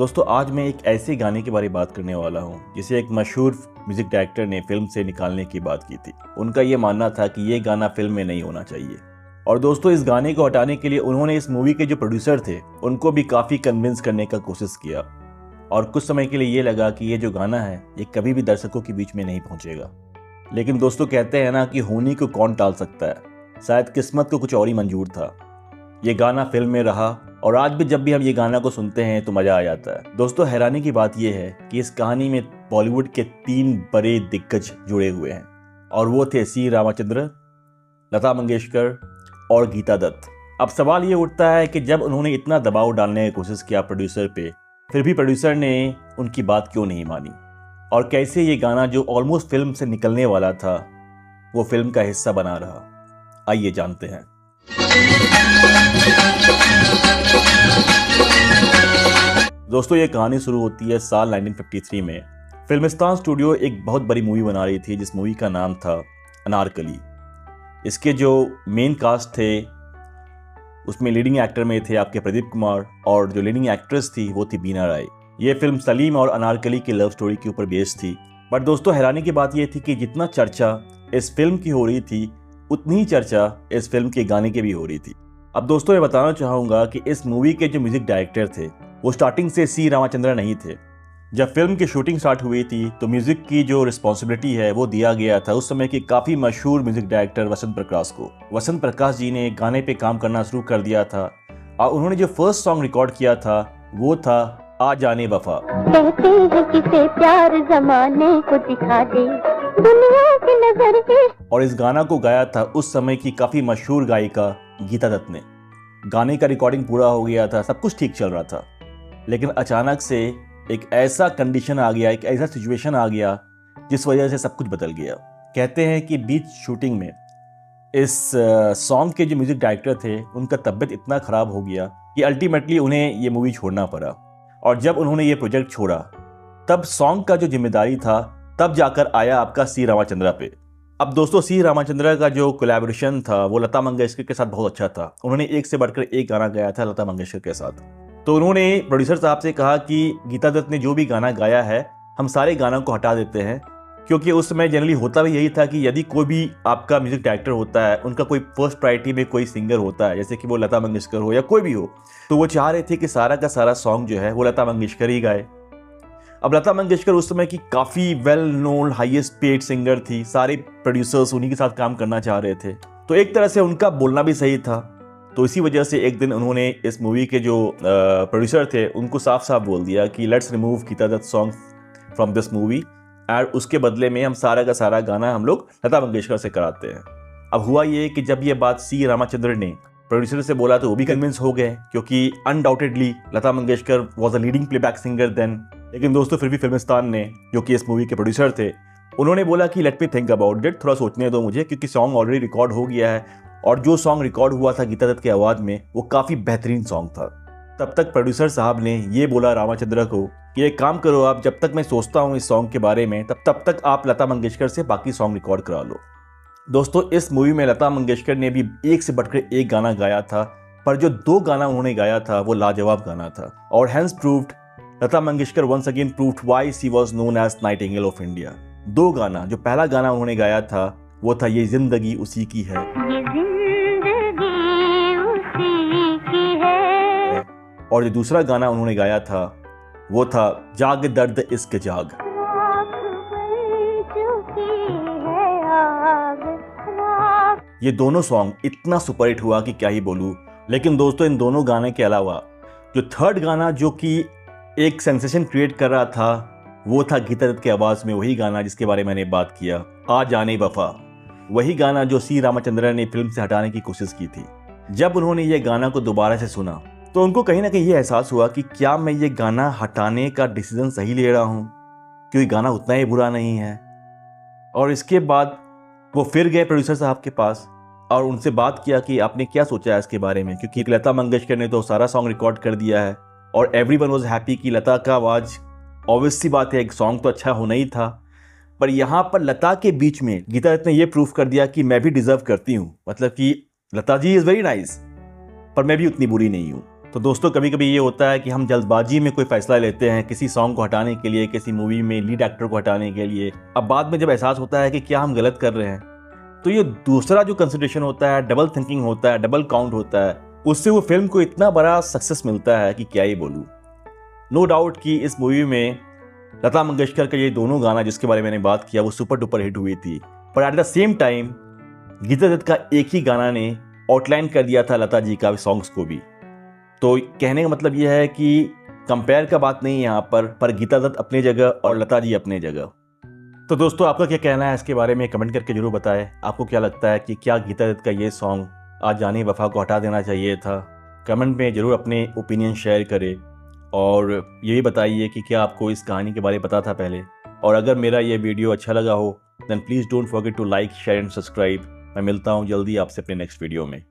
दोस्तों आज मैं एक ऐसे गाने के बारे में बात करने वाला हूँ जिसे एक मशहूर म्यूजिक डायरेक्टर ने फिल्म से निकालने की बात की थी। उनका ये मानना था कि ये गाना फिल्म में नहीं होना चाहिए। और दोस्तों इस गाने को हटाने के लिए उन्होंने इस मूवी के जो प्रोड्यूसर थे उनको भी काफ़ी कन्विंस करने का कोशिश किया। और कुछ समय के लिए ये लगा कि ये जो गाना है ये कभी भी दर्शकों के बीच में नहीं पहुँचेगा। लेकिन दोस्तों कहते हैं ना कि होनी को कौन टाल सकता है, शायद किस्मत को कुछ और ही मंजूर था। ये गाना फिल्म में रहा और आज भी जब भी हम ये गाना को सुनते हैं तो मज़ा आ जाता है। दोस्तों हैरानी की बात यह है कि इस कहानी में बॉलीवुड के 3 बड़े दिग्गज जुड़े हुए हैं और वो थे सी रामाचंद्र, लता मंगेशकर और गीता दत्त। अब सवाल ये उठता है कि जब उन्होंने इतना दबाव डालने की कोशिश किया प्रोड्यूसर पे, फिर भी प्रोड्यूसर ने उनकी बात क्यों नहीं मानी और कैसे ये गाना जो ऑलमोस्ट फिल्म से निकलने वाला था वो फिल्म का हिस्सा बना रहा। आइए जानते हैं। दोस्तों ये कहानी शुरू होती है साल 1953 में। फिल्मिस्तान स्टूडियो एक बहुत बड़ी मूवी बना रही थी जिस मूवी का नाम था अनारकली। इसके जो मेन कास्ट थे उसमें लीडिंग एक्टर में थे आपके प्रदीप कुमार और जो लीडिंग एक्ट्रेस थी वो थी बीना राय। ये फिल्म सलीम और अनारकली की लव स्टोरी के ऊपर बेस्ड थी। बट दोस्तों हैरानी की बात ये थी कि जितना चर्चा इस फिल्म की हो रही थी उतनी ही चर्चा इस फिल्म के गाने की भी हो रही थी। अब दोस्तों मैं बताना चाहूँगा कि इस मूवी के जो म्यूजिक डायरेक्टर थे वो स्टार्टिंग से सी रामाचंद्र नहीं थे। जब फिल्म की शूटिंग स्टार्ट हुई थी तो म्यूजिक की जो रिस्पॉन्सिबिलिटी है वो दिया गया था उस समय के काफ़ी मशहूर म्यूजिक डायरेक्टर वसंत प्रकाश को। वसंत प्रकाश जी ने गाने पे काम करना शुरू कर दिया था और उन्होंने जो फर्स्ट सॉन्ग रिकॉर्ड किया था वो था आ जाने वफा। कहते हैं किसे प्यार जमाने को दिखा दे दुनिया की नजर से। और इस गाना को गाया था उस समय की काफ़ी मशहूर गायिका गीता दत्त ने। गाने का रिकॉर्डिंग पूरा हो गया था, सब कुछ ठीक चल रहा था, लेकिन अचानक से एक ऐसा कंडीशन आ गया, एक ऐसा सिचुएशन आ गया जिस वजह से सब कुछ बदल गया। कहते हैं कि बीच शूटिंग में इस सॉन्ग के जो म्यूजिक डायरेक्टर थे उनका तबीयत इतना ख़राब हो गया कि अल्टीमेटली उन्हें ये मूवी छोड़ना पड़ा। और जब उन्होंने ये प्रोजेक्ट छोड़ा तब सॉन्ग का जो जिम्मेदारी था तब जाकर आया आपका सी रामाचंद्र पे। अब दोस्तों सी रामाचंद्र का जो कोलैबोरेशन था वो लता मंगेशकर के साथ बहुत अच्छा था। उन्होंने एक से बढ़कर एक गाना गाया था लता मंगेशकर के साथ। तो उन्होंने प्रोड्यूसर साहब से कहा कि गीता दत्त ने जो भी गाना गाया है हम सारे गानों को हटा देते हैं, क्योंकि उस समय जनरली होता भी यही था कि यदि कोई भी आपका म्यूजिक डायरेक्टर होता है उनका कोई फर्स्ट प्रायोरिटी में कोई सिंगर होता है, जैसे कि वो लता मंगेशकर हो या कोई भी हो, तो वो चाह रहे थे कि सारा का सारा सॉन्ग जो है वो लता मंगेशकर ही गाए। अब लता मंगेशकर उस समय की काफ़ी well known highest paid singer थी, सारे प्रोड्यूसर्स उन्हीं के साथ काम करना चाह रहे थे, तो एक तरह से उनका बोलना भी सही था। तो इसी वजह से एक दिन उन्होंने इस मूवी के जो प्रोड्यूसर थे उनको साफ साफ बोल दिया कि let's remove Geeta Dutt song from this movie और उसके बदले में हम सारा का सारा गाना हम लोग लता मंगेशकर से कराते हैं। अब हुआ ये कि जब ये बात सी रामाचंद्र ने प्रोड्यूसर से बोला तो वो भी कन्विंस हो गए, क्योंकि undoubtedly Lata Mangeshkar was a leading playback singer then. लेकिन दोस्तों फिर भी फिल्मिस्तान ने, जो कि इस मूवी के प्रोड्यूसर थे, उन्होंने बोला कि let me think about it, थोड़ा सोचने दो मुझे, क्योंकि सॉन्ग ऑलरेडी रिकॉर्ड हो गया है और जो सॉन्ग रिकॉर्ड हुआ था गीता दत्त की आवाज़ में वो काफ़ी बेहतरीन सॉन्ग था। तब तक प्रोड्यूसर साहब ने ये बोला रामाचंद्र को कि एक काम करो आप, जब तक मैं सोचता हूँ इस सॉन्ग के बारे में तब तक आप लता मंगेशकर से बाकी सॉन्ग रिकॉर्ड करा लो। दोस्तों इस मूवी में लता मंगेशकर ने भी एक से बढ़कर एक गाना गाया था, पर जो 2 गाना उन्होंने गाया था वो लाजवाब गाना था और hence proved Lata Mangeshkar once again proved why she was known as nightingale of India. 2 गाना, जो पहला गाना उन्होंने गाया था वो था ये जिंदगी उसी की है, और जो दूसरा गाना उन्होंने गाया था वो था जाग दर्द इश्क जाग। ये दोनों सॉन्ग इतना सुपरहिट हुआ कि क्या ही बोलूं। लेकिन दोस्तों इन दोनों गाने के अलावा जो थर्ड गाना जो कि एक सेंसेशन क्रिएट कर रहा था वो था गीता दत्त की आवाज़ में वही गाना जिसके बारे में मैंने बात किया, आ जाने वफा। वही गाना जो सी रामाचंद्र ने फिल्म से हटाने की कोशिश की थी। जब उन्होंने ये गाना को दोबारा से सुना तो उनको कहीं ना कहीं ये एहसास हुआ कि क्या मैं ये गाना हटाने का डिसीजन सही ले रहा हूँ, क्योंकि गाना उतना ही बुरा नहीं है। और इसके बाद वो फिर गए प्रोड्यूसर साहब के पास और उनसे बात किया कि आपने क्या सोचा है इसके बारे में, क्योंकि लता मंगेशकर ने तो सारा सॉन्ग रिकॉर्ड कर दिया है और एवरीवन वाज हैप्पी कि लता का आवाज़, ऑब्वियस सी बात है एक सॉन्ग तो अच्छा होना ही था, पर यहाँ पर लता के बीच में गीता दत्त ने ये प्रूफ कर दिया कि मैं भी डिजर्व करती हूँ, मतलब कि Lata ji is very nice पर मैं भी उतनी बुरी नहीं हूँ। तो दोस्तों कभी कभी ये होता है कि हम जल्दबाजी में कोई फैसला लेते हैं किसी सॉन्ग को हटाने के लिए, किसी मूवी में लीड एक्टर को हटाने के लिए। अब बाद में जब एहसास होता है कि क्या हम गलत कर रहे हैं, तो ये दूसरा जो कंसिडरेशन होता है, डबल थिंकिंग होता है, डबल काउंट होता है, उससे वो फिल्म को इतना बड़ा सक्सेस मिलता है कि क्या ही बोलूँ। नो डाउट कि इस मूवी में लता मंगेशकर का ये दोनों गाना जिसके बारे में मैंने बात किया वो सुपर डुपर हिट हुई थी, पर at the same time Geeta Dutt का एक ही गाना ने आउटलाइन कर दिया था लता जी का सॉन्ग्स को भी। तो कहने का मतलब यह है कि कंपेयर का बात नहीं है यहाँ पर गीता दत्त अपनी जगह और लता जी अपनी जगह। तो दोस्तों आपका क्या कहना है इसके बारे में कमेंट करके जरूर बताएं। आपको क्या लगता है कि क्या गीता दत्त का ये सॉन्ग आज जानी वफा को हटा देना चाहिए था? कमेंट में जरूर अपने ओपिनियन शेयर करें और ये भी बताइए कि क्या आपको इस कहानी के बारे में पता था पहले। और अगर मेरा ये वीडियो अच्छा लगा हो then please don't forget to like, share and subscribe. मैं मिलता हूँ जल्दी आपसे अपने नेक्स्ट वीडियो में।